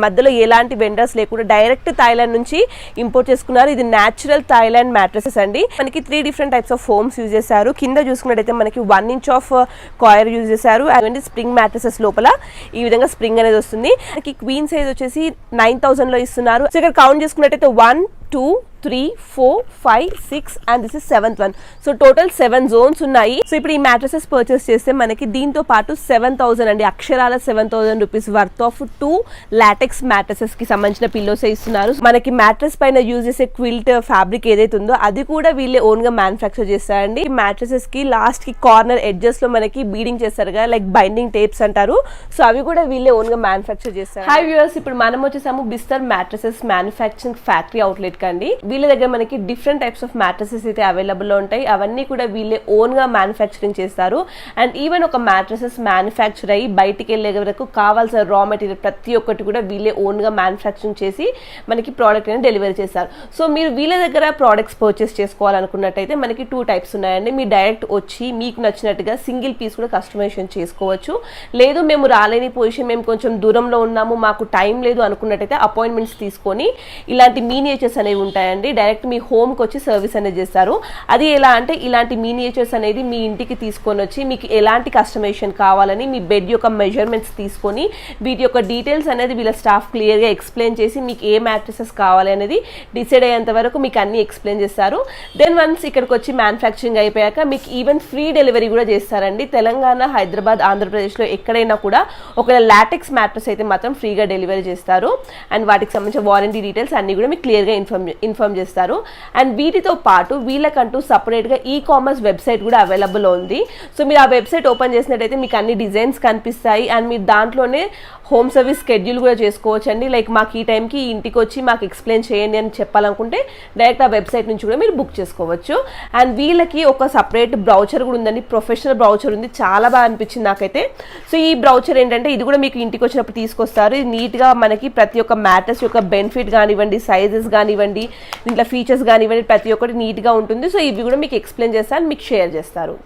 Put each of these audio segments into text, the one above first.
మధ్యలో ఎలాంటి వెండర్స్ లేకుండా డైరెక్ట్ థాయిలాండ్ నుంచి ఇంపోర్ట్ చేసుకున్నారు. ఇది న్యాచురల్ థాయిలాండ్ మ్యాట్రెసెస్ అండి. మనకి 3 different types of firms use చేశారు. కింద చూసుకున్నట్టయితే మనకి 1 ఇంచ్ ఆఫ్ కాయర్ యూజ్ చేశారు. అండ్ స్ప్రింగ్ మ్యాట్రెసెస్ లోపల ఈ విధంగా స్ప్రింగ్ అనేది వస్తుంది. మనకి క్వీన్ సైజ్ వచ్చేసి 9000 లో ఇస్తున్నారు. సో ఇక్కడ కౌంట్ చేసుకున్నట్టయితే 1 2 3 4 5 6 and this is 7th one. So total 7 zones ఉన్నాయి. సో ఇప్పుడు ఈ మ్యాట్రెసెస్ పర్చేస్ చేస్తే మనకి దీంతో పాటు 7000 అండి, అక్షరాల 7000 rupees worth of 2 LaTeX mattresses కి సంబంధించిన పిల్లోస్ ఇస్తున్నారు. మనకి మ్యాట్రెస్ పైన యూజ్ చేసే క్విల్ట్ ఫ్యాబ్రిక్ ఏదైతే ఉందో అది కూడా వీళ్ళే ఓన్ గా మ్యానుఫ్యాక్చర్ చేస్తారండి. ఈ మ్యాట్రెసెస్ కి లాస్ట్ కి కార్నర్ ఎడ్జెస్ లో మనకి బీడింగ్ చేస్తారు కదా, లైక్ బైండింగ్ టేప్స్ అంటారు. సో అవి కూడా వీళ్ళే ఓన్ గా మ్యానుఫ్యాక్చర్ చేస్తారు. హై వ్యూవర్స్, ఇప్పుడు మనం వచ్చేసాము బిస్తర్ మ్యాట్రెసెస్ మ్యానుఫ్యాక్చరింగ్ ఫ్యాక్టరీ అవుట్లెట్ కండి. వీళ్ళ దగ్గర మనకి డిఫరెంట్ టైప్స్ ఆఫ్ మ్యాట్రెసెస్ అయితే అవైలబుల్ లో ఉంటాయి. అవన్నీ కూడా వీళ్ళే ఓన్ గా మ్యానుఫ్యాక్చరింగ్ చేస్తారు. అండ్ ఈవెన్ ఒక మ్యాట్రెసెస్ మ్యానుఫ్యాక్చర్ అయ్యి బయటికి వెళ్ళే వరకు కావాల్సిన రా మెటీరియల్ ప్రతి ఒక్కటి కూడా వీళ్ళే ఓన్ గా మ్యానుఫ్యాక్చరింగ్ చేసి మనకి ప్రోడక్ట్ అనేది డెలివరీ చేస్తారు. సో మీరు వీళ్ళ దగ్గర ప్రోడక్ట్స్ పర్చేస్ చేసుకోవాలనుకున్నట్టయితే మనకి 2 టైప్స్ ఉన్నాయండి. మీరు డైరెక్ట్ వచ్చి మీకు నచ్చినట్టుగా సింగిల్ పీస్ కూడా కస్టమైజేషన్ చేసుకోవచ్చు. లేదు మేము రాలేని పొజిషన్, మేము కొంచెం దూరంలో ఉన్నాము, మాకు టైం లేదు అనుకున్నట్టయితే అపాయింట్మెంట్స్ తీసుకొని ఇలాంటి మీనియేచర్స్ అనేవి ఉంటాయండి. డైరెక్ట్ మీ హోమ్ కి వచ్చి సర్వీస్ అనేది చేస్తారు. అది ఎలా అంటే ఇలాంటి మీనియేచర్స్ అనేది మీ ఇంటికి తీసుకొని వచ్చి మీకు ఎలాంటి కస్టమైజేషన్ కావాలని మీ బెడ్ యొక్క మెజర్మెంట్స్ తీసుకొని వీటి యొక్క డీటెయిల్స్ అనేది వీళ్ళ స్టాఫ్ క్లియర్ గా ఎక్స్ప్లెయిన్ చేసి మీకు ఏ మ్యాట్రెసెస్ కావాలి అనేది డిసైడ్ అయ్యేంత వరకు మీకు అన్ని ఎక్స్ప్లెయిన్ చేస్తారు. దెన్ వన్స్ ఇక్కడికి వచ్చి మ్యానుఫ్యాక్చరింగ్ అయిపోయాక మీకు ఈవెన్ ఫ్రీ డెలివరీ కూడా చేస్తారండి. తెలంగాణ, హైదరాబాద్, ఆంధ్రప్రదేశ్ లో ఎక్కడైనా కూడా ఒకవేళ లాటెక్స్ మ్యాట్రెస్ అయితే మాత్రం ఫ్రీగా డెలివరీ చేస్తారు. అండ్ వాటికి సంబంధించిన వారంటీ డీటెయిల్స్ అన్ని కూడా మీకు క్లియర్ గా ఇన్ఫార్మ్ చేస్తారు. అండ్ వీటితో పాటు వీళ్ళకంటూ సపరేట్ గా ఈ-కామర్స్ వెబ్సైట్ కూడా అవైలబుల్ ఉంది. సో మీరు ఆ వెబ్సైట్ ఓపెన్ చేసినట్టయితే మీకు అన్ని డిజైన్స్ కనిపిస్తాయి. అండ్ మీరు దాంట్లోనే హోమ్ సర్వీస్ షెడ్యూల్ కూడా చేసుకోవచ్చు అండి. లైక్ మాకు ఈ టైంకి ఇంటికి వచ్చి మాకు ఎక్స్ప్లెయిన్ చేయండి అని చెప్పాలనుకుంటే డైరెక్ట్ ఆ వెబ్సైట్ నుంచి కూడా మీరు బుక్ చేసుకోవచ్చు. అండ్ వీళ్ళకి ఒక సపరేట్ బ్రౌచర్ కూడా ఉందండి, ప్రొఫెషనల్ బ్రౌచర్ ఉంది. చాలా బాగా అనిపించింది నాకైతే. సో ఈ బ్రౌచర్ ఏంటంటే ఇది కూడా మీకు ఇంటికి వచ్చినప్పుడు తీసుకొస్తారు. ఇది నీట్గా మనకి ప్రతి ఒక్క మ్యాట్రెస్ యొక్క బెనిఫిట్ కానివ్వండి, సైజెస్ కానివ్వండి, ఇంట్లో ఫీచర్స్ కానివ్వండి, ప్రతి ఒక్కటి నీట్గా ఉంటుంది. సో ఇవి కూడా మీకు ఎక్స్ప్లెయిన్ చేస్తారు, మీకు షేర్ చేస్తారు.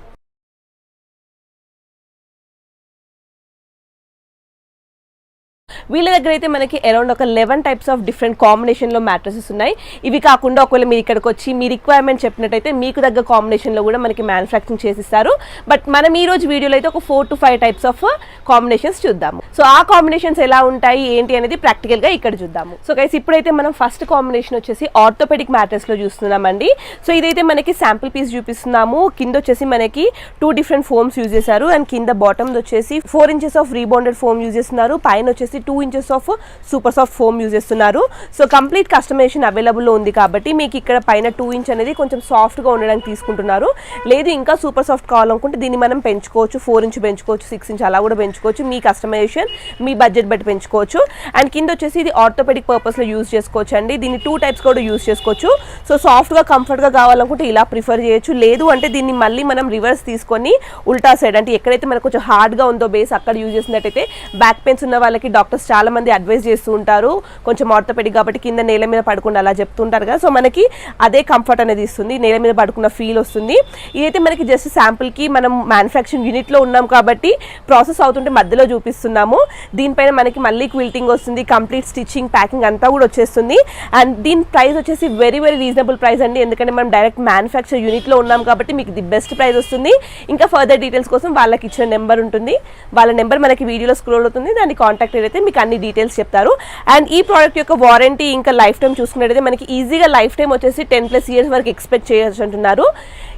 వీళ్ళ దగ్గర అయితే మనకి అరౌండ్ ఒక 11 టైప్స్ ఆఫ్ డిఫరెంట్ కాంబినేషన్లో మ్యాట్రెసెస్ ఉన్నాయి. ఇవి కాకుండా ఒకవేళ మీరు ఇక్కడికి వచ్చి మీ రిక్వైర్మెంట్ చెప్పినట్టయితే మీకు దగ్గర కాంబినేషన్లో కూడా మనకి మ్యానుఫ్యాక్చరింగ్ చేసిస్తారు. బట్ మనం ఈ రోజు వీడియోలో అయితే ఒక 4 to 5 టైప్స్ ఆఫ్ కాంబినేషన్స్ చూద్దాము. సో ఆ కాంబినేషన్స్ ఎలా ఉంటాయి ఏంటి అనేది ప్రాక్టికల్గా ఇక్కడ చూద్దాము. సో గైస్, ఇప్పుడైతే మనం ఫస్ట్ కాంబినేషన్ వచ్చేసి ఆర్థోపెడిక్ మ్యాట్రెస్లో చూస్తున్నామండి. సో ఇదైతే మనకి శాంపుల్ పీస్ చూపిస్తున్నాము. కింద వచ్చేసి మనకి 2 డిఫరెంట్ ఫోమ్స్ యూజ్ చేశారు. అండ్ కింద బాటమ్ వచ్చేసి 4 inches of rebounded foam use చేస్తున్నారు. పైన వచ్చేసి 2 inches of super soft foam use చేస్తున్నారు. సో కంప్లీట్ కస్టమైజేషన్ అవైలబుల్ ఉంది కాబట్టి మీకు ఇక్కడ పైన 2 ఇంచ్ అనేది కొంచెం సాఫ్ట్గా ఉండడానికి తీసుకుంటున్నారు. లేదు ఇంకా సూపర్ సాఫ్ట్ కావాలనుకుంటే దీన్ని మనం పెంచుకోవచ్చు, 4 ఇంచ్ పెంచుకోవచ్చు, 6 ఇంచ్ అలా కూడా పెంచుకోవచ్చు. మీ కస్టమైజేషన్ మీ బడ్జెట్ బట్టి పెంచుకోవచ్చు. అండ్ కింద వచ్చేసి ఇది ఆర్థోపెడిక్ పర్పస్లో యూజ్ చేసుకోవచ్చు అండి. దీన్ని 2 టైప్స్ కూడా యూజ్ చేసుకోవచ్చు. సో సాఫ్ట్గా కంఫర్ట్గా కావాలనుకుంటే ఇలా ప్రిఫర్ చేయొచ్చు. లేదు అంటే దీన్ని మళ్ళీ మనం రివర్స్ తీసుకొని ఉల్టా సైడ్ అంటే ఎక్కడైతే మనకు కొంచెం హార్డ్గా ఉందో బేస్ అక్కడ యూజ్ చేసినట్టయితే బ్యాక్ పెయిన్స్ ఉన్న వాళ్ళకి డాక్టర్స్ చాలా మంది అడ్వైస్ చేస్తూ ఉంటారు. కొంచెం ఆర్థోపెడిక్ కాబట్టి కింద నేల మీద పడుకుండా అలా చెప్తుంటారు కదా. సో మనకి అదే కంఫర్ట్ అనేది ఇస్తుంది, నేల మీద పడుకున్న ఫీల్ వస్తుంది. ఇదైతే మనకి జస్ట్ శాంపుల్కి మనం మ్యానుఫ్యాక్చరింగ్ యూనిట్లో ఉన్నాం కాబట్టి ప్రాసెస్ అవుతుంటే మధ్యలో చూపిస్తున్నాము. దీనిపైన మనకి మళ్ళీ క్విల్టింగ్ వస్తుంది, కంప్లీట్ స్టిచ్చింగ్, ప్యాకింగ్ అంతా కూడా వచ్చేస్తుంది. అండ్ దీని ప్రైస్ వచ్చేసి వెరీ వెరీ రీజనబుల్ ప్రైస్ అండి. ఎందుకంటే మనం డైరెక్ట్ మ్యానుఫ్యాక్చర్ యూనిట్లో ఉన్నాం కాబట్టి మీకు ది బెస్ట్ ప్రైస్ వస్తుంది. ఇంకా ఫర్దర్ డీటెయిల్స్ కోసం వాళ్ళకి ఇచ్చిన నెంబర్ ఉంటుంది, వాళ్ళ నెంబర్ మనకి వీడియోలో స్క్రోల్ అవుతుంది. దాన్ని కాంటాక్ట్ అయితే మీకు అన్ని డీటెయిల్స్ చెప్తారు. అండ్ ఈ ప్రోడక్ట్ యొక్క వారంటీ ఇంకా లైఫ్ టైం చూసుకున్నట్టయితే మనకి ఈజీగా లైఫ్ టైం వచ్చేసి 10+ ఇయర్స్ వరకు ఎక్స్పెక్ట్ చేయొచ్చు అంటున్నారు.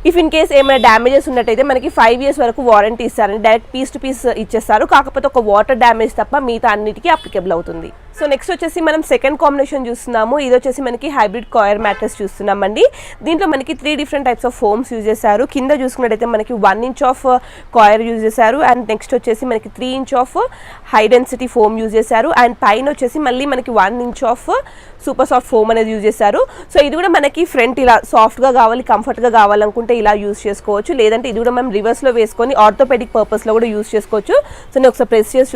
ఇఫ్ ఇన్ కేస్ ఏమైనా డ్యామేజెస్ ఉన్నట్టయితే మనకి 5 ఇయర్స్ వరకు వారంటీ ఇస్తారండి. డైరెక్ట్ పీస్ టు పీస్ ఇచ్చేస్తారు. కాకపోతే ఒక వాటర్ డ్యామేజ్ తప్ప మిగతా అన్నిటికీ అప్లికేబుల్ అవుతుంది. సో నెక్స్ట్ వచ్చేసి మనం సెకండ్ కాంబినేషన్ చూస్తున్నాము. ఇది వచ్చేసి మనకి హైబ్రిడ్ కాయర్ మ్యాట్రెస్ చూస్తున్నామండి. దీంట్లో మనకి 3 different types of firms use చేశారు. కింద చూసుకున్నట్టయితే మనకి 1 ఇంచ్ ఆఫ్ కాయర్ యూజ్ చేశారు. అండ్ నెక్స్ట్ వచ్చేసి మనకి 3 inch of high density foam use చేశారు. అండ్ పైన వచ్చేసి మళ్ళీ మనకి 1 inch of super soft foam అనేది యూజ్ చేశారు. సో ఇది కూడా మనకి ఫ్రంట్ ఇలా సాఫ్ట్గా కావాలి, కంఫర్ట్గా కావాలనుకుంటే ఇలా యూస్ చేసుకోవచ్చు, లేదంటే ఇది కూడా మనం రివర్స్లో వేసుకొని ఆర్థోపెడిక్ పర్పస్లో కూడా యూస్ చేసుకోవచ్చు. సో నేను ఒకసారి ప్రెస్ చేసి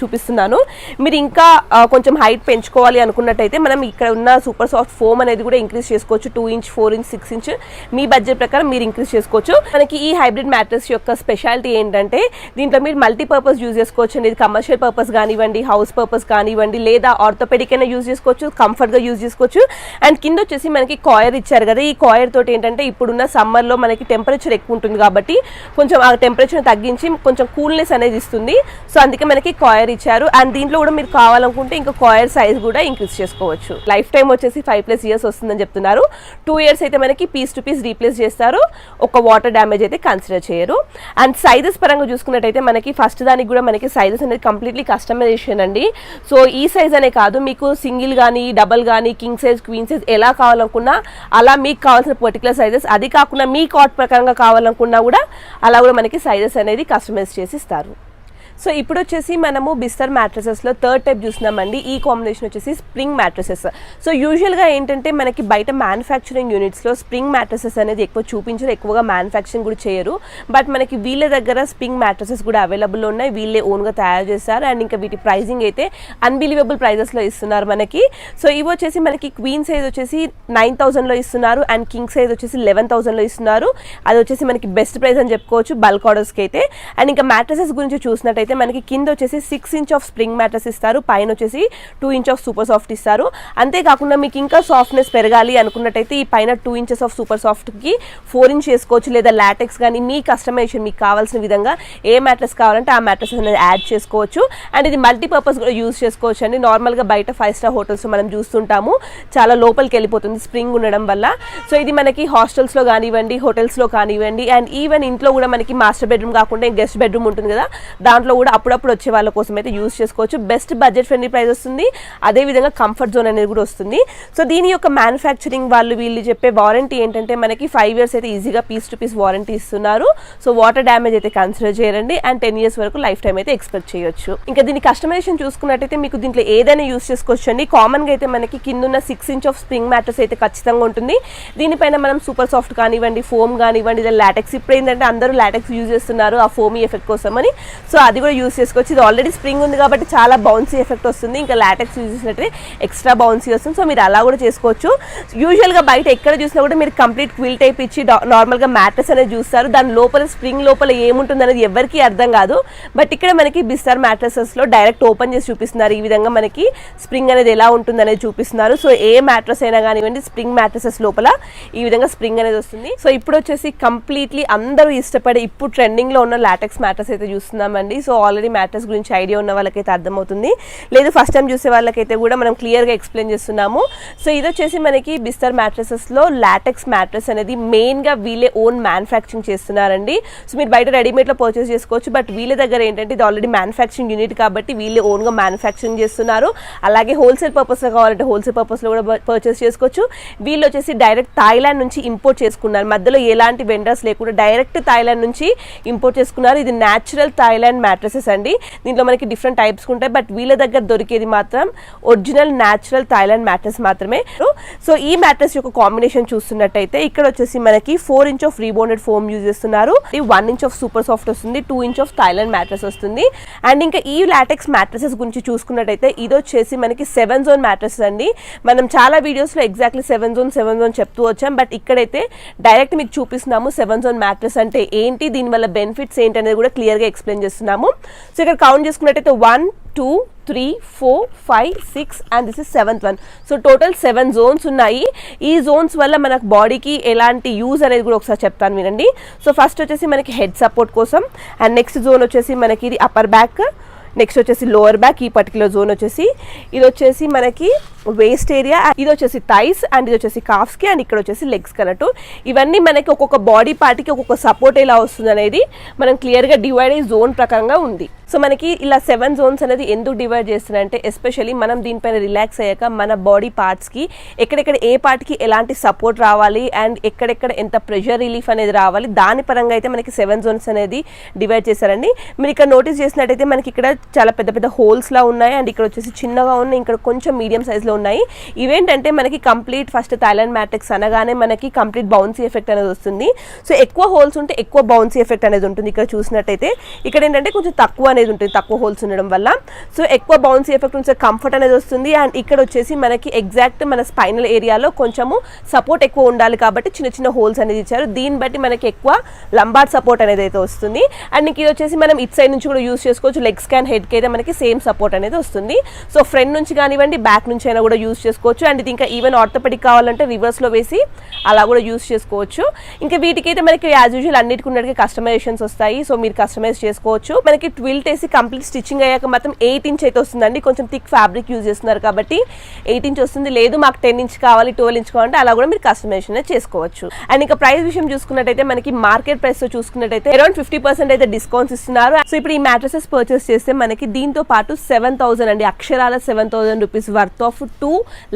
చూపిస్తున్నాను. మీరు ఇంకా కొంచెం హైట్ పెంచుకోవాలి అనుకున్నట్టయితే మనం ఇక్కడ ఉన్న సూపర్ సాఫ్ట్ ఫోమ్ అనేది కూడా ఇంక్రీజ్ చేసుకోవచ్చు. 2 ఇంచ్ 4 ఇంచ్ 6 ఇంచ్ మీ బడ్జెట్ ప్రకారం మీరు ఇంక్రీజ్ చేసుకోవచ్చు. మనకి ఈ హైబ్రిడ్ మ్యాట్రెస్ యొక్క స్పెషాలిటీ ఏంటంటే దీంట్లో మీరు మల్టీపర్పస్ యూజ్ చేసుకోవచ్చు అండి. ఇది కమర్షియల్ పర్పస్ కానివ్వండి, హౌస్ పర్పస్ కానివ్వండి, లేదా ఆర్థోపెడిక్ అయినా యూజ్ చేసుకోవచ్చు, కంఫర్ట్గా యూజ్ చేసుకోవచ్చు. అండ్ కింద వచ్చేసి మనకి కాయర్ ఇచ్చారు కదా, ఈ కాయర్ తోటి ఏంటంటే ఇప్పుడున్న సమ్మర్లో మనకి టెంపరేచర్ ఎక్కువ ఉంటుంది కాబట్టి కొంచెం ఆ టెంపరేచర్ తగ్గించి కొంచెం కూల్నెస్ అనేది ఇస్తుంది. సో అందుకే మనకి కాయర్ ఇచ్చారు. అండ్ దీంట్లో కూడా మీరు కావాలనుకుంటే ఇంకా కాయర్ సైజ్ కూడా ఇంక్రీజ్ చేసుకోవచ్చు. లైఫ్ టైం వచ్చేసి 5+ ఇయర్స్ వస్తుందని చెప్తున్నారు. 2 ఇయర్స్ అయితే మనకి పీస్ టు పీస్ రీప్లేస్ చేస్తారు, ఒక వాటర్ డ్యామేజ్ అయితే కన్సిడర్ చేయరు. అండ్ సైజెస్ పరంగా చూసుకున్నట్టయితే మనకి ఫస్ట్ దానికి కూడా మనకి సైజెస్ అనేది కంప్లీట్లీ కస్టమైజేషన్ అండి. సో ఈ సైజ్ అనే కాదు, మీకు సింగిల్ కానీ డబల్ కానీ కింగ్ సైజ్ క్వీన్ సైజ్ ఎలా కావాలనుకున్నా అలా మీకు కావాల్సిన పర్టికులర్ సైజెస్, అది కాకుండా మీ కాట్ ప్రకారంగా కావాలనుకున్నా కూడా అలా కూడా మనకి సైజెస్ అనేది కస్టమైజ్ చేసి ఇస్తారు. సో ఇప్పుడు వచ్చేసి మనము బిస్తర్ మ్యాట్రసెస్లో థర్డ్ టైప్ చూస్తున్నామండి. ఈ కాంబినేషన్ వచ్చేసి స్ప్రింగ్ మ్యాట్రసెస్. సో యూజువల్గా ఏంటంటే మనకి బయట మ్యానుఫ్యాక్చరింగ్ యూనిట్స్లో స్ప్రింగ్ మ్యాట్రసెస్ అనేది ఎక్కువ చూపించరు, ఎక్కువగా మ్యానుఫ్యాక్చరింగ్ కూడా చేయరు. బట్ మనకి వీళ్ళ దగ్గర స్ప్రింగ్ మ్యాట్రసెస్ కూడా అవైలబుల్ ఉన్నాయి, వీళ్ళే ఓన్గా తయారు చేస్తారు. అండ్ ఇంకా వీటి ప్రైజింగ్ అయితే అన్బిలీవబుల్ ప్రైజెస్లో ఇస్తున్నారు మనకి. సో ఇవి వచ్చేసి మనకి క్వీన్ సైజ్ వచ్చేసి 9,000లో ఇస్తున్నారు, అండ్ కింగ్ సైజ్ వచ్చేసి 11,000లో ఇస్తున్నారు. అది వచ్చేసి మనకి బెస్ట్ ప్రైస్ అని చెప్పుకోవచ్చు బల్క్ ఆర్డర్స్కి అయితే. అండ్ ఇంకా మ్యాట్రసెస్ గురించి చూసినట్టయితే మనకి కింద వచ్చేసి 6 ఇంచ్ ఆఫ్ స్ప్రింగ్ మ్యాట్రస్ ఇస్తారు, పైన వచ్చేసి 2 ఇంచ్ ఆఫ్ సూపర్ సాఫ్ట్ ఇస్తారు. అంతేకాకుండా మీకు ఇంకా సాఫ్ట్నెస్ పెరగాలి అనుకున్నట్టయితే ఈ పైన 2 ఇంచెస్ ఆఫ్ సూపర్ సాఫ్ట్కి 4 ఇంచ్ చేసుకోవచ్చు, లేదా లాటెక్స్ కానీ మీ కస్టమైజేషన్ మీకు కావాల్సిన విధంగా ఏ మ్యాట్రస్ కావాలంటే ఆ మ్యాట్రస్ అనేది యాడ్ చేసుకోవచ్చు. అండ్ ఇది మల్టీపర్పస్ కూడా యూజ్ చేసుకోవచ్చు అండి. నార్మల్గా బయట 5 స్టార్ హోటల్స్లో మనం చూస్తుంటాము చాలా లోపలికి వెళ్ళిపోతుంది స్ప్రింగ్ ఉండడం వల్ల. సో ఇది మనకి హాస్టల్స్లో కానివ్వండి, హోటల్స్లో కానివ్వండి, అండ్ ఈవెన్ ఇంట్లో కూడా మనకి మాస్టర్ బెడ్రూమ్ కాకుండా గెస్ట్ బెడ్రూమ్ ఉంటుంది కదా, దాంట్లో కూడా అప్పుడప్పుడు వచ్చే వాళ్ళ కోసం అయితే యూజ్ చేసుకోవచ్చు. బెస్ట్ బడ్జెట్ ఫ్రెండ్లీ ప్రైస్ వస్తుంది, అదేవిధంగా కంఫర్ట్ జోన్ అనేది కూడా వస్తుంది. సో దీని యొక్క మ్యానుఫ్యాక్చరింగ్ వీళ్ళు చెప్పే వారంటీ ఏంటంటే మనకి 5 ఇయర్స్ అయితే ఈజీగా పీస్ టు పీస్ వారంటీ ఇస్తున్నారు. సో వాటర్ డ్యామేజ్ అయితే కన్సిడర్ చేయరండి, అండ్ 10 ఇయర్స్ వరకు లైఫ్ టైం అయితే ఎక్స్పెక్ట్ చేయొచ్చు. ఇంకా దీని కస్టమైజేషన్ చూసుకున్నట్టయితే మీకు దీంట్లో ఏదైనా యూజ్ చేసుకోవచ్చు అండి. కామన్గా అయితే మనకి కింద ఉన్న 6 ఇంచ్ ఆఫ్ స్ప్రింగ్ మ్యాట్రస్ అయితే ఖచ్చితంగా ఉంటుంది. దీనిపైన మనం సూపర్ సాఫ్ట్ కానివ్వండి, ఫోమ్ కానివ్వండి, లేదా లాటెక్స్. ఇప్పుడు ఏంటంటే అందరూ లాటెక్స్ యూజ్ చేస్తున్నారు ఆ ఫోమీ ఎఫెక్ట్ కోసం అని, సో అది కూడా యూజ్ చేసుకోవచ్చు. ఇది ఆల్రెడీ స్ప్రింగ్ ఉంది కాబట్టి చాలా బౌన్సీ ఎఫెక్ట్ వస్తుంది, ఇంకా లాటెక్స్ యూజ్ చేసినట్టు ఎక్స్ట్రా బౌన్సీ వస్తుంది. సో మీరు అలా కూడా చేసుకోవచ్చు. యూజువల్గా బయట ఎక్కడ చూసినా కూడా మీరు కంప్లీట్ క్విల్ టైప్ ఇచ్చి నార్మల్గా మ్యాట్రస్ అనేది చూస్తారు, దాని లోపల స్ప్రింగ్ లోపల ఏముంటుంది అనేది ఎవరికి అర్థం కాదు. బట్ ఇక్కడ మనకి బిస్తర్ మ్యాట్రసెస్లో డైరెక్ట్ ఓపెన్ చేసి చూపిస్తున్నారు, ఈ విధంగా మనకి స్ప్రింగ్ అనేది ఎలా ఉంటుంది అనేది చూపిస్తున్నారు. సో ఏ మ్యాట్రస్ అయినా కానివ్వండి స్ప్రింగ్ మ్యాట్రసెస్ లోపల ఈ విధంగా స్ప్రింగ్ అనేది వస్తుంది. సో ఇప్పుడు వచ్చేసి కంప్లీట్లీ అందరూ ఇష్టపడే ఇప్పుడు ట్రెండింగ్లో ఉన్న లాటెక్స్ మ్యాట్రస్ అయితే చూస్తున్నామండి. సో ఆల్రెడీ మ్యాట్రస్ గురించి ఐడియా ఉన్న వాళ్ళకైతే అర్థమవుతుంది, లేదు ఫస్ట్ టైం చూసే వాళ్ళకైతే కూడా మనం క్లియర్గా ఎక్స్ప్లెయిన్ చేస్తున్నాము. సో ఇది వచ్చేసి మనకి బిస్తర్ మ్యాట్రసెస్లో లాటెక్స్ మ్యాట్రస్ అనేది మెయిన్గా వీళ్ళే ఓన్ మ్యానుఫ్యాక్చరింగ్ చేస్తున్నారండి. సో మీరు బయట రెడీమేడ్లో పర్చేస్ చేసుకోవచ్చు, బట్ వీళ్ళ దగ్గర ఏంటంటే ఇది ఆల్రెడీ మ్యానుఫ్యాక్చరింగ్ యూనిట్ కాబట్టి వీళ్ళే ఓన్గా మ్యానుఫ్యాక్చరింగ్ చేస్తున్నారు. అలాగే హోల్సేల్ పర్పస్లో కావాలంటే హోల్సేల్ పర్పస్లో కూడా పర్చేస్ చేసుకోవచ్చు. వీళ్ళు వచ్చేసి డైరెక్ట్ థాయిలాండ్ నుంచి ఇంపోర్ట్ చేసుకున్నారు, మధ్యలో ఎలాంటి వెండర్స్ లేకుండా డైరెక్ట్ థాయిలాండ్ నుంచి ఇంపోర్ట్ చేసుకున్నారు. ఇది న్యాచురల్ థాయిలాండ్ మ్యాట్రసెస్ అండి. దీంట్లో మనకి డిఫరెంట్ టైప్స్ ఉంటాయి, బట్ వీళ్ళ దగ్గర దొరికేది మాత్రం ఒరిజినల్ న్యాచురల్ థాయిలాండ్ మ్యాట్రస్ మాత్రమే. సో ఈ మ్యాట్రస్ యొక్క కాంబినేషన్ చూస్తున్నట్టయితే ఇక్కడ వచ్చేసి మనకి 4 inch of rebounded foam use చేస్తున్నారు, 1 ఇంచ్ ఆఫ్ సూపర్ సాఫ్ట్ వస్తుంది, 2 ఇంచ్ ఆఫ్ థాయిలాండ్ మ్యాట్రస్ వస్తుంది. అండ్ ఇంకా ఈ లాటెక్స్ మ్యాట్రసెస్ గురించి చూసుకున్నట్టయితే ఇది వచ్చేసి మనకి 7 జోన్ మ్యాట్రస్ అండి. మనం చాలా వీడియోస్లో ఎగ్జాక్ట్లీ 7 జోన్ చెప్తూ వచ్చాం, బట్ ఇక్కడైతే డైరెక్ట్ మీకు చూపిస్తున్నాము 7 జోన్ మ్యాట్రస్ అంటే ఏంటి, దీనివల్ల బెనిఫిట్స్ ఏంటి అనేది కూడా క్లియర్గా ఎక్స్ప్లెయిన్ చేస్తున్నాము. సో ఇక్కడ కౌంట్ చేసుకున్నట్టయితే 1 2 3 4 5 6 and this is 7th one. So total 7 zones ఉన్నాయి. ఈ జోన్స్ వల్ల మనకు బాడీకి ఎలాంటి యూజ్ అనేది కూడా ఒకసారి చెప్తాను వినండి. సో ఫస్ట్ వచ్చేసి మనకి హెడ్ సపోర్ట్ కోసం, అండ్ నెక్స్ట్ జోన్ వచ్చేసి మనకి ఇది అప్పర్ బ్యాక్, నెక్స్ట్ వచ్చేసి లోవర్ బ్యాక్. ఈ పర్టికులర్ జోన్ వచ్చేసి ఇది వచ్చేసి మనకి వేస్ట్ ఏరియా, ఇది వచ్చేసి థైస్, అండ్ ఇది వచ్చేసి కాఫ్స్కి, అండ్ ఇక్కడ వచ్చేసి లెగ్స్ కన్నట్టు. ఇవన్నీ మనకి ఒక్కొక్క బాడీ పార్ట్కి ఒక్కొక్క సపోర్ట్ ఎలా వస్తుంది అనేది మనం క్లియర్గా డివైడ్ అయ్యి జోన్ ప్రకారంగా ఉంది. సో మనకి ఇలా 7 జోన్స్ అనేది ఎందుకు డివైడ్ చేస్తున్నారంటే ఎస్పెషల్లీ మనం దీనిపైన రిలాక్స్ అయ్యాక మన బాడీ పార్ట్స్కి ఎక్కడెక్కడ ఏ పార్ట్కి ఎలాంటి సపోర్ట్ రావాలి అండ్ ఎక్కడెక్కడ ఎంత ప్రెషర్ రిలీఫ్ అనేది రావాలి, దాని పరంగా అయితే మనకి 7 జోన్స్ అనేది డివైడ్ చేశారండి. మీరు ఇక్కడ నోటీస్ చేసినట్టయితే మనకి ఇక్కడ చాలా పెద్ద పెద్ద హోల్స్లా ఉన్నాయి, అండ్ ఇక్కడ వచ్చేసి చిన్నగా ఉన్నాయి, ఇక్కడ కొంచెం మీడియం సైజ్లో లో ఉన్నాయి. ఇవేంటంటే మనకి కంప్లీట్ ఫస్ట్ థాయిలాండ్ మ్యాట్రిక్స్ అనగానే మనకి కంప్లీట్ బౌన్సీ ఎఫెక్ట్ అనేది వస్తుంది. సో ఎక్కువ హోల్స్ ఉంటే ఎక్కువ బౌన్సీ ఎఫెక్ట్ అనేది ఉంటుంది. ఇక్కడ చూసినట్టయితే ఇక్కడ ఏంటంటే కొంచెం తక్కువ అనేది ఉంటుంది, తక్కువ హోల్స్ ఉండడం వల్ల. సో ఎక్కువ బౌన్సీ ఎఫెక్ట్ ఉంటే కంఫర్ట్ అనేది వస్తుంది. అండ్ ఇక్కడ వచ్చేసి మనకి ఎగ్జాక్ట్ మన స్పైనల్ ఏరియాలో కొంచెము సపోర్ట్ ఎక్కువ ఉండాలి కాబట్టి చిన్న చిన్న హోల్స్ అనేది ఇచ్చారు. దీన్ని బట్టి మనకి ఎక్కువ లంబార్ సపోర్ట్ అనేది అయితే వస్తుంది. అండ్ ఇది వచ్చేసి మనం ఇట్ సైడ్ నుంచి కూడా యూస్ చేసుకోవచ్చు. లెగ్స్ క్యాన్ హెడ్ కి అయితే మనకి సేమ్ సపోర్ట్ అనేది వస్తుంది. సో ఫ్రంట్ నుంచి కానివ్వండి బ్యాక్ నుంచి అయినా కూడా యూస్ చేసుకోవచ్చు. అండ్ ఇది ఇంకా ఈవెన్ ఆర్థోపెడిక్ కావాలంటే రివర్స్ లో వేసి అలా కూడా యూస్ చేసుకోవచ్చు. ఇంకా వీటికైతే మనకి యాజ్ యూజువల్ అన్నిటికి ఉన్నట్టుగా కస్టమైజేషన్స్ వస్తాయి. సో మీరు కస్టమైజ్ చేసుకోవచ్చు. మనకి ట్విల్ట్ వేసి కంప్లీట్ స్టిచ్చింగ్ అయ్యాక మాత్రం 8 ఇంచ్ అయితే వస్తుందండి. కొంచెం థిక్ ఫ్యాబ్రిక్ యూజ్ చేస్తున్నారు కాబట్టి 8 ఇంచ్ వస్తుంది. లేదు మాకు 10 ఇంచ్ కావాలి 12 ఇంచ్ కావాలంటే అలా కూడా మీరు కస్టమైజేషన్ చేసుకోవచ్చు. అండ్ ఇంకా ప్రైస్ విషయం చూసుకున్నట్టయితే మనకి మార్కెట్ ప్రైస్ తో చూసుకున్నట్టయితే అరౌండ్ 50% అయితే డిస్కౌంట్స్ ఇస్తున్నారు. సో ఇప్పుడు ఈ మ్యాట్రసెస్ పర్చేస్ చేస్తే మనకి దీంతో పాటు 7,000 అండి, అక్షరాల 7,000 rupees worth of 2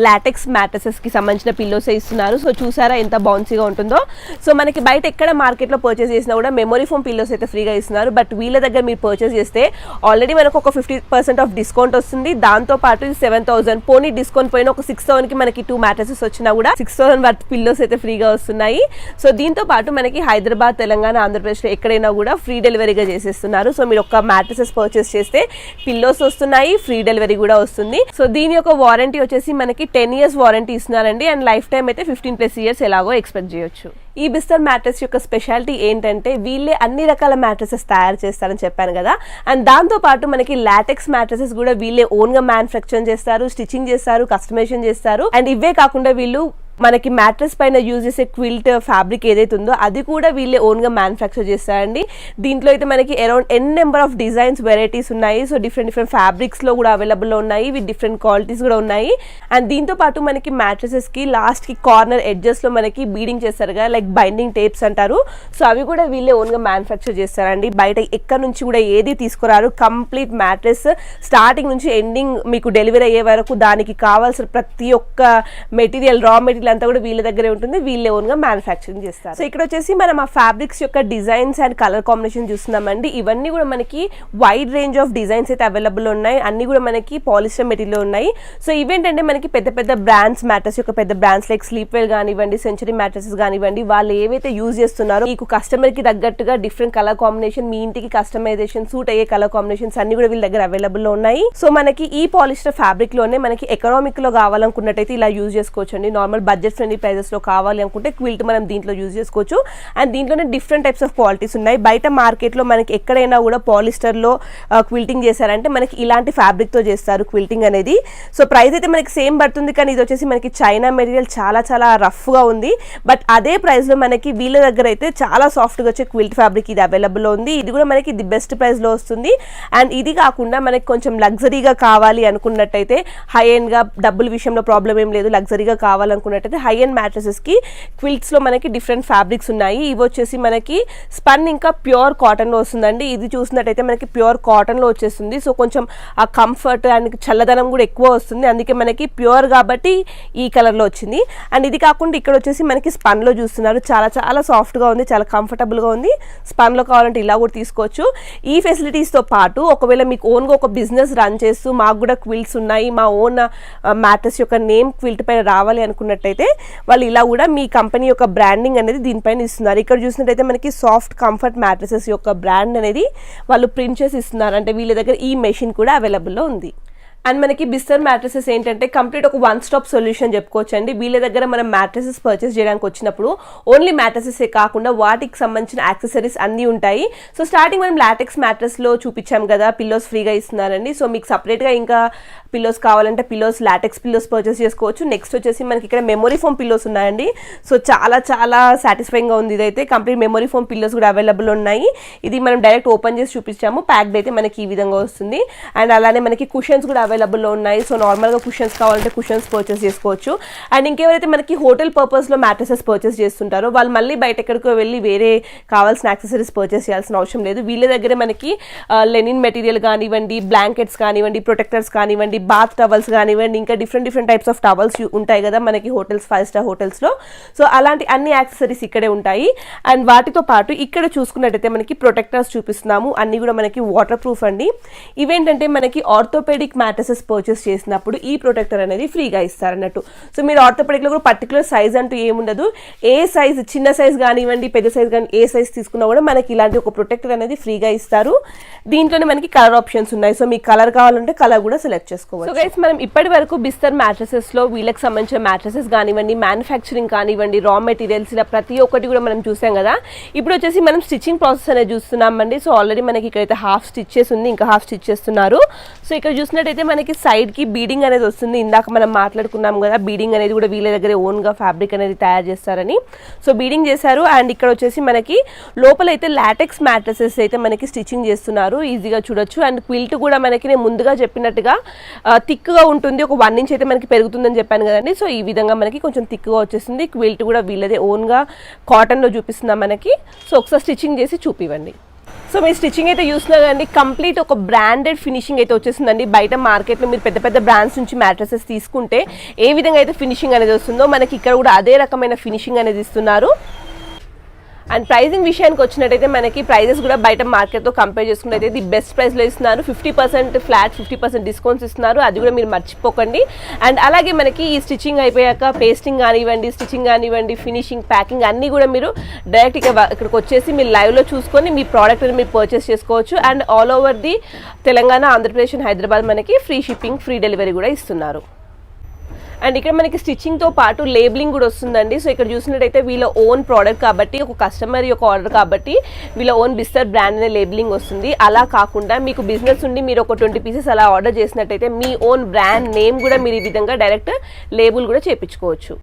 LaTeX mattresses కి సంబంధించిన పిల్లోస్ ఇస్తున్నారు. సో చూసారా ఎంత బౌన్సీగా ఉంటుందో. సో మనకి బయట ఎక్కడ మార్కెట్ లో పర్చేస్ చేసినా కూడా మెమరీ ఫోమ్ పిల్లోస్ అయితే ఫ్రీగా ఇస్తున్నారు. బట్ వీళ్ళ దగ్గర మీరు పర్చేస్ చేస్తే ఆల్రెడీ మనకు ఒక 50% ఆఫ్ డిస్కౌంట్ వస్తుంది. దాంతో పాటు 7,000 పోనీ డిస్కౌంట్ పోయిన ఒక 6,000 కి మనకి 2 మ్యాట్రసెస్ వచ్చినా కూడా 6,000 వర్త్ పిల్లోస్ అయితే ఫ్రీగా వస్తున్నాయి. సో దీంతో పాటు మనకి హైదరాబాద్, తెలంగాణ, ఆంధ్రప్రదేశ్ లో ఎక్కడైనా కూడా ఫ్రీ డెలివరీగా చేసేస్తున్నారు. సో మీరు ఒక మ్యాట్రసెస్ పర్చేస్ చేస్తే పిల్లోస్ వస్తున్నాయి, ఫ్రీ డెలివరీ కూడా వస్తుంది. సో దీని యొక్క వారంటీ వచ్చేసి మనకి 10 years వారంటీ ఇస్తున్నారండి. అండ్ లైఫ్ టైం అయితే 15+ years ఎలాగో ఎక్స్పెక్ట్ చేయొచ్చు. ఈ బిస్తర్ మ్యాట్రెస్ యొక్క స్పెషాలిటీ ఏంటంటే వీళ్ళే అన్ని రకాల మ్యాట్రసెస్ తయారు చేస్తారని చెప్పాను కదా. అండ్ దాంతో పాటు మనకి లాటెక్స్ మ్యాట్రసెస్ కూడా వీళ్ళే ఓన్ గా మ్యానుఫ్యాక్చర్ చేస్తారు, స్టిచ్చింగ్ చేస్తారు, కస్టమైజేషన్ చేస్తారు. అండ్ ఇవే కాకుండా వీళ్ళు మనకి మ్యాట్రెస్ పైన యూజ్ చేసే క్విల్ట్ ఫ్యాబ్రిక్ ఏదైతే ఉందో అది కూడా వీళ్ళే ఓన్ గా మ్యానుఫ్యాక్చర్ చేస్తారండి. దీంట్లో అయితే మనకి around number of designs varieties ఉన్నాయి. సో డిఫరెంట్ ఫ్యాబ్రిక్స్ లో కూడా అవైలబుల్ లో ఉన్నాయి, విత్ డిఫరెంట్ క్వాలిటీస్ కూడా ఉన్నాయి. అండ్ దీంతో పాటు మనకి మ్యాట్రసెస్ కి లాస్ట్ కి కార్నర్ ఎడ్జెస్ లో మనకి బీడింగ్ చేస్తారు కదా, లైక్ బైండింగ్ టేప్స్ అంటారు. సో అవి కూడా వీళ్ళే ఓన్ గా మ్యానుఫ్యాక్చర్ చేస్తారండి. బయట ఎక్కడ నుంచి కూడా ఏది తీసుకురారు. కంప్లీట్ మ్యాట్రెస్ స్టార్టింగ్ నుంచి ఎండింగ్ మీకు డెలివరీ అయ్యే వరకు దానికి కావాల్సిన ప్రతి ఒక్క మెటీరియల్, రా మెటీరియల్ అంతా కూడా వీళ్ళ దగ్గరే ఉంటుంది. వీళ్ళే ఓన్ గా మ్యానుఫ్యాక్చరింగ్ చేస్తారు. సో ఇక్కడ వచ్చేసి మనం ఆ ఫ్యాబ్రిక్స్ యొక్క డిజైన్స్ అండ్ కలర్ కాంబినేషన్ చూస్తున్నామండి. ఇవన్నీ కూడా మనకి వైడ్ రేంజ్ ఆఫ్ డిజైన్స్ అయితే అవైలబుల్ ఉన్నాయి. అన్ని కూడా మనకి పాలిస్టర్ మెటీరియల్ ఉన్నాయి. సో ఇవేంటంటే మనకి పెద్ద పెద్ద బ్రాండ్స్, మ్యాట్రస్ యొక్క పెద్ద బ్రాండ్స్ లైక్ స్లీప్ వెల్ కానివ్వండి, సెంచరీ మ్యాట్రసెస్ కానివ్వండి, వాళ్ళు ఏవైతే యూజ్ చేస్తున్నారో మీకు కస్టమర్ కి తగ్గట్టుగా డిఫరెంట్ కలర్ కాంబినేషన్, మీ ఇంటికి కస్టమైజేషన్ సూట్ అయ్యే కలర్ కాంబినేషన్స్ అన్ని కూడా వీళ్ళ దగ్గర అవైలబుల్ లో ఉన్నాయి. సో మనకి ఈ పాలిస్టర్ ఫ్యాబ్రిక్ లోనే మనకి ఎకనామిక్ లో కావాలనుకున్నట్టయితే ఇలా యూజ్ చేసుకోవచ్చు అండి. నార్మల్ బడ్జెట్ ఫ్రెండ్లీ ప్రైజెస్ లో కావాలి అనుకుంటే క్విల్ట్ మనం దీంట్లో యూజ్ చేసుకోవచ్చు. అండ్ దీంట్లోనే డిఫరెంట్ టైప్స్ ఆఫ్ క్వాలిటీస్ ఉన్నాయి. బయట మార్కెట్ లో మనకి ఎక్కడైనా కూడా పాలిస్టర్ లో క్విల్టింగ్ చేశారంటే మనకి ఇలాంటి ఫ్యాబ్రిక్ తో చేస్తారు క్విల్టింగ్ అనేది. సో ప్రైస్ అయితే మనకి సేమ్ పడుతుంది, కానీ ఇది వచ్చేసి మనకి చైనా మెటీరియల్ చాలా చాలా రఫ్ గా ఉంది. బట్ అదే ప్రైస్ లో మనకి వీళ్ళ దగ్గర అయితే చాలా సాఫ్ట్ గా వచ్చే క్విల్ట్ ఫ్యాబ్రిక్ ఇది అవైలబుల్ లో ఉంది. ఇది కూడా మనకి ది బెస్ట్ ప్రైస్ లో వస్తుంది. అండ్ ఇది కాకుండా మనకి కొంచెం లగ్జరీగా కావాలి అనుకున్నట్టయితే, హై ఎండ్ గా డబ్బుల విషయంలో ప్రాబ్లం ఏం లేదు, లగ్జరీగా కావాలనుకున్నట్టయితే హై ఎండ్ మ్యాట్రసెస్ కి క్విల్ట్స్ లో మనకి డిఫరెంట్ ఫ్యాబ్రిక్స్ ఉన్నాయి. ఇవి వచ్చేసి మనకి స్పన్ ఇంకా ప్యూర్ కాటన్ లో వస్తుందండి. ఇది చూసినట్టయితే మనకి ప్యూర్ కాటన్ లో వచ్చేస్తుంది. సో కొంచెం ఆ కంఫర్ట్ అండ్ చల్లదనం కూడా ఎక్కువ వస్తుంది. అందుకే మనకి ప్యూర్ కాబట్టి ఈ కలర్ లో వచ్చింది. అండ్ ఇది కాకుండా ఇక్కడ వచ్చేసి మనకి స్పన్ లో చూస్తున్నారు. చాలా చాలా సాఫ్ట్ గా ఉంది, చాలా కంఫర్టబుల్ గా ఉంది. స్పన్ లో కావాలంటే ఇలా కూడా తీసుకోవచ్చు. ఈ ఫెసిలిటీస్ తో పాటు ఒకవేళ మీకు ఓన్ గా ఒక బిజినెస్ రన్ చేస్తూ మాకు కూడా క్విల్ట్స్ ఉన్నాయి, మా ఓన్ మ్యాట్రస్ యొక్క నేమ్ క్విల్ట్ పైన రావాలి అనుకున్నట్టయితే వాళ్ళు ఇలా కూడా మీ కంపెనీ యొక్క బ్రాండింగ్ అనేది దీనిపైన ఇస్తున్నారు. ఇక్కడ చూసినట్టయితే మనకి సాఫ్ట్ కంఫర్ట్ మ్యాట్రసెస్ యొక్క బ్రాండ్ అనేది వాళ్ళు ప్రింట్ చేసి ఇస్తున్నారు. అంటే వీళ్ళ దగ్గర ఈ మెషిన్ కూడా అవైలబుల్లో ఉంది. అండ్ మనకి బిస్తర్ మ్యాట్రసెస్ ఏంటంటే కంప్లీట్ ఒక వన్ స్టాప్ సొల్యూషన్ చెప్పుకోవచ్చు అండి. వీళ్ళ దగ్గర మనం మ్యాట్రసెస్ పర్చేస్ చేయడానికి వచ్చినప్పుడు ఓన్లీ మ్యాట్రసెస్ కాకుండా వాటికి సంబంధించిన యాక్సెసరీస్ అన్నీ ఉంటాయి. సో స్టార్టింగ్ మనం లాటెక్స్ మ్యాట్రస్ లో చూపించాం కదా, పిల్లోస్ ఫ్రీగా ఇస్తున్నారండి. సో మీకు సపరేట్ గా ఇంకా పిల్లోస్ కావాలంటే పిల్లోస్, లాటెక్స్ పిల్లోస్ పర్చేస్ చేసుకోవచ్చు. నెక్స్ట్ వచ్చేసి మనకి ఇక్కడ మెమరీ ఫోమ్ పిల్లోస్ ఉన్నాయండి. సో చాలా చాలా సాటిస్ఫైయింగ్ గా ఉంది. ఇదైతే కంప్లీట్ మెమరీ ఫోమ్ పిల్లోస్ కూడా అవైలబుల్ ఉన్నాయి. ఇది మనం డైరెక్ట్ ఓపెన్ చేసి చూపించాము. ప్యాక్డ్ అయితే మనకి ఈ విధంగా వస్తుంది. అండ్ అలానే మనకి కుషన్స్ కూడా అవైలబుల్ లో ఉన్నాయి. సో నార్మల్ గా కుషన్స్ కావాలంటే కుషన్స్ పర్చేస్ చేసుకోవచ్చు. అండ్ ఇంకెవరైతే మనకి హోటల్ పర్పస్ లో మ్యాట్రసెస్ పర్చేస్ చేస్తుంటారో వాళ్ళు మళ్ళీ బయట ఎక్కడికో వెళ్ళి వేరే కావాల్సిన యాక్సెసరీస్ పర్చేస్ చేయాల్సిన అవసరం లేదు. వీళ్ళ దగ్గర మనకి లెనిన్ మెటీరియల్ కానివ్వండి, బ్లాంకెట్స్ కానివ్వండి, ప్రొటెక్టర్స్ కానివ్వండి, బాత్ టవల్స్ కానివ్వండి, ఇంకా డిఫరెంట్ టైప్స్ ఆఫ్ టవల్స్ ఉంటాయి కదా మనకి హోటల్స్, 5 స్టార్ హోటల్స్ లో. సో అలాంటి అన్ని యాక్సెసరీస్ ఇక్కడే ఉంటాయి. అండ్ వాటితో పాటు ఇక్కడ చూసుకున్నట్టయితే మనకి ప్రొటెక్టర్స్ చూపిస్తున్నాము. అన్ని కూడా మనకి వాటర్ ప్రూఫ్ అండి. ఇవేంటంటే మనకి ఆర్థోపెడిక్ మ్యాట్రస్ మ్యాట్రసెస్ పర్చేస్ చేసినప్పుడు ఈ ప్రొటెక్టర్ అనేది ఫ్రీగా ఇస్తారన్నట్టు. సో మీరు ఆర్థోపెడిక్లో కూడా పర్టికులర్ సైజ్ అంటూ ఏముండదు, ఏ సైజ్ చిన్న సైజ్ కానివ్వండి పెద్ద సైజ్ కానీ ఏ సైజ్ తీసుకున్నా కూడా మనకి ఇలాంటి ఒక ప్రొటెక్టర్ అనేది ఫ్రీగా ఇస్తారు. దీంట్లోనే మనకి కలర్ ఆప్షన్స్ ఉన్నాయి. సో మీకు కలర్ కావాలంటే కలర్ కూడా సెలెక్ట్ చేసుకోవచ్చు. సో గైస్ మనం ఇప్పటి వరకు బిస్తర్ మ్యాట్రసెస్ లో వీళ్ళకి సంబంధించిన మ్యాట్రసెస్ కానివ్వండి, మ్యానుఫ్యాక్చరింగ్ కానివ్వండి, రా మెటీరియల్స్ ఇలా ప్రతి ఒక్కటి కూడా మనం చూసాం కదా. ఇప్పుడు వచ్చేసి మనం స్టిచ్చింగ్ ప్రాసెస్ అనేది చూస్తున్నామండి. సో ఆల్రెడీ మనకి ఇక్కడైతే హాఫ్ స్టిచ్ చేసి ఉంది, ఇంకా హాఫ్ స్టిచ్ చేస్తున్నారు. సో ఇక్కడ చూసినట్టయితే మనకి సైడ్ కి బీడింగ్ అనేది వస్తుంది. ఇందాక మనం మాట్లాడుకున్నాం కదా బీడింగ్ అనేది కూడా వీళ్ళ దగ్గర ఓన్ గా ఫ్యాబ్రిక్ అనేది తయారు చేస్తారని. సో బీడింగ్ చేశారు. అండ్ ఇక్కడ వచ్చేసి మనకి లోపలైతే లాటెక్స్ మ్యాట్రసెస్ అయితే మనకి స్టిచ్చింగ్ చేస్తున్నారు, ఈజీగా చూడొచ్చు. అండ్ క్విల్ట్ కూడా మనకి నేను ముందుగా చెప్పినట్టుగా థిక్గా ఉంటుంది, ఒక 1 ఇంచ్ అయితే మనకి పెరుగుతుందని చెప్పాను కదండి. సో ఈ విధంగా మనకి కొంచెం థిక్గా వచ్చేసింది. క్విల్ట్ కూడా వీళ్ళదే ఓన్గా కాటన్లో చూపిస్తున్నాం మనకి. సో ఒకసారి స్టిచ్చింగ్ చేసి చూపివ్వండి. సో మీరు స్టిచ్చింగ్ అయితే చూసినా కానీ కంప్లీట్ ఒక బ్రాండెడ్ ఫినిషింగ్ అయితే వచ్చేసిందండి. బయట మార్కెట్లో మీరు పెద్ద పెద్ద బ్రాండ్స్ నుంచి మ్యాట్రసెస్ తీసుకుంటే ఏ విధంగా అయితే ఫినిషింగ్ అనేది వస్తుందో మనకి ఇక్కడ కూడా అదే రకమైన ఫినిషింగ్ అనేది ఇస్తున్నారు. అండ్ ప్రైజింగ్ విషయానికి వచ్చినట్టయితే మనకి ప్రైజెస్ కూడా బయట మార్కెట్తో కంపేర్ చేసుకున్నట్టయితే ది బెస్ట్ ప్రైస్లో ఇస్తున్నారు. 50% ఫ్లాట్ 50% డిస్కౌంట్స్ ఇస్తున్నారు, అది కూడా మీరు మర్చిపోకండి. అండ్ అలాగే మనకి ఈ స్టిచ్చింగ్ అయిపోయాక పేస్టింగ్ కానివ్వండి, స్టిచ్చింగ్ కానివ్వండి, ఫినిషింగ్, ప్యాకింగ్ అన్నీ కూడా మీరు డైరెక్ట్ ఇక్కడికి వచ్చేసి మీరు లైవ్లో చూసుకొని మీ ప్రోడక్ట్ని మీరు పర్చేస్ చేసుకోవచ్చు. And all over the Telangana, Andhra Pradesh and Hyderabad మనకి ఫ్రీ షిప్పింగ్, ఫ్రీ డెలివరీ కూడా ఇస్తున్నారు. అండ్ ఇక్కడ మనకి స్టిచ్చింగ్తో పాటు లేబులింగ్ కూడా వస్తుందండి. సో ఇక్కడ చూసినట్టయితే వీళ్ళ ఓన్ ప్రోడక్ట్ కాబట్టి, ఒక కస్టమర్ యొక్క ఆర్డర్ కాబట్టి వీళ్ళ ఓన్ బిస్తర్ బ్రాండ్ అనే లేబులింగ్ వస్తుంది. అలా కాకుండా మీకు బిజినెస్ ఉండి మీరు ఒక 20 పీసెస్ అలా ఆర్డర్ చేసినట్టయితే మీ ఓన్ బ్రాండ్ నేమ్ కూడా మీరు ఈ విధంగా డైరెక్ట్ లేబుల్ కూడా చేయించుకోవచ్చు.